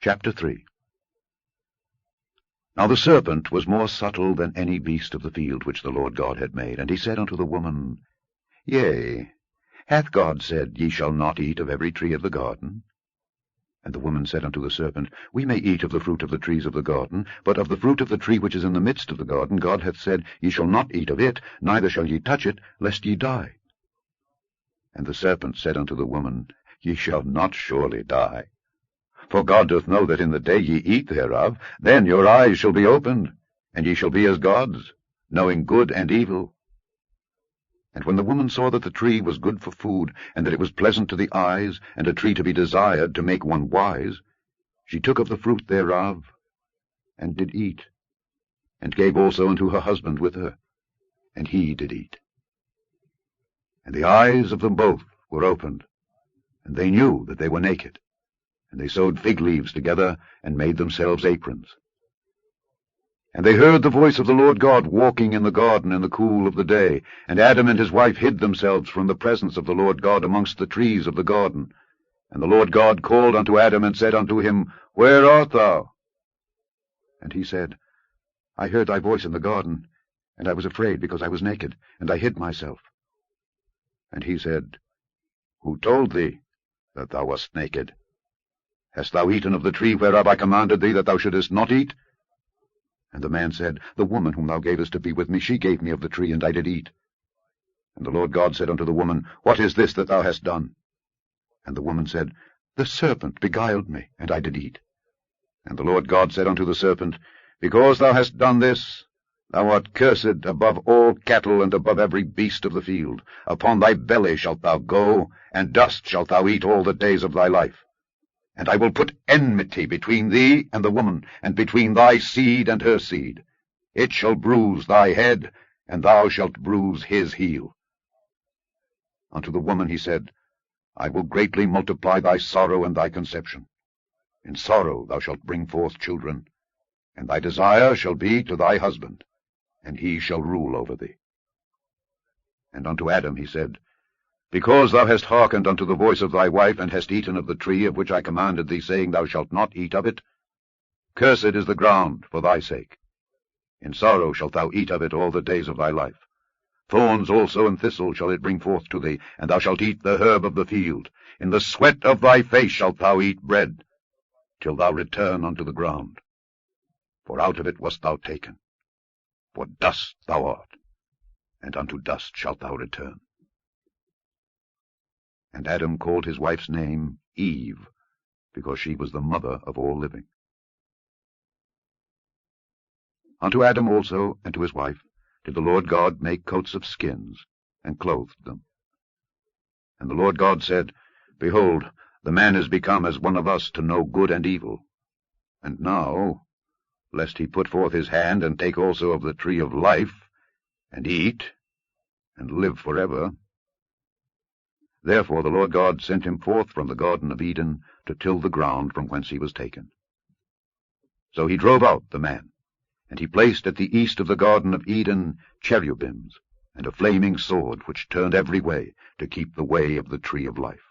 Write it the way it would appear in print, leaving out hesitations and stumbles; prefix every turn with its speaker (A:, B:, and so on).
A: Chapter 3. Now the serpent was more subtle than any beast of the field which the Lord God had made. And he said unto the woman, Yea, hath God said, Ye shall not eat of every tree of the garden? And the woman said unto the serpent, We may eat of the fruit of the trees of the garden, but of the fruit of the tree which is in the midst of the garden God hath said, Ye shall not eat of it, neither shall ye touch it, lest ye die. And the serpent said unto the woman, Ye shall not surely die. For God doth know that in the day ye eat thereof, then your eyes shall be opened, and ye shall be as gods, knowing good and evil. And when the woman saw that the tree was good for food, and that it was pleasant to the eyes, and a tree to be desired to make one wise, she took of the fruit thereof, and did eat, and gave also unto her husband with her, and he did eat. And the eyes of them both were opened, and they knew that they were naked. And they sewed fig leaves together, and made themselves aprons. And they heard the voice of the Lord God walking in the garden in the cool of the day. And Adam and his wife hid themselves from the presence of the Lord God amongst the trees of the garden. And the Lord God called unto Adam, and said unto him, Where art thou? And he said, I heard thy voice in the garden, and I was afraid, because I was naked, and I hid myself. And he said, Who told thee that thou wast naked? Hast thou eaten of the tree whereof I commanded thee that thou shouldest not eat? And the man said, The woman whom thou gavest to be with me, she gave me of the tree, and I did eat. And the Lord God said unto the woman, What is this that thou hast done? And the woman said, The serpent beguiled me, and I did eat. And the Lord God said unto the serpent, Because thou hast done this, thou art cursed above all cattle, and above every beast of the field. Upon thy belly shalt thou go, and dust shalt thou eat all the days of thy life. And I will put enmity between thee and the woman, and between thy seed and her seed. It shall bruise thy head, and thou shalt bruise his heel. Unto the woman he said, I will greatly multiply thy sorrow and thy conception. In sorrow thou shalt bring forth children, and thy desire shall be to thy husband, and he shall rule over thee. And unto Adam he said, Because thou hast hearkened unto the voice of thy wife, and hast eaten of the tree of which I commanded thee, saying, Thou shalt not eat of it, cursed is the ground for thy sake. In sorrow shalt thou eat of it all the days of thy life. Thorns also and thistles shall it bring forth to thee, and thou shalt eat the herb of the field. In the sweat of thy face shalt thou eat bread, till thou return unto the ground. For out of it wast thou taken. For dust thou art, and unto dust shalt thou return. And Adam called his wife's name Eve, because she was the mother of all living. Unto Adam also and to his wife did the Lord God make coats of skins, and clothed them. And the Lord God said, Behold, the man is become as one of us to know good and evil. And now, lest he put forth his hand, and take also of the tree of life, and eat, and live forever. Therefore the Lord God sent him forth from the Garden of Eden to till the ground from whence he was taken. So he drove out the man, and he placed at the east of the Garden of Eden cherubims, and a flaming sword which turned every way, to keep the way of the tree of life.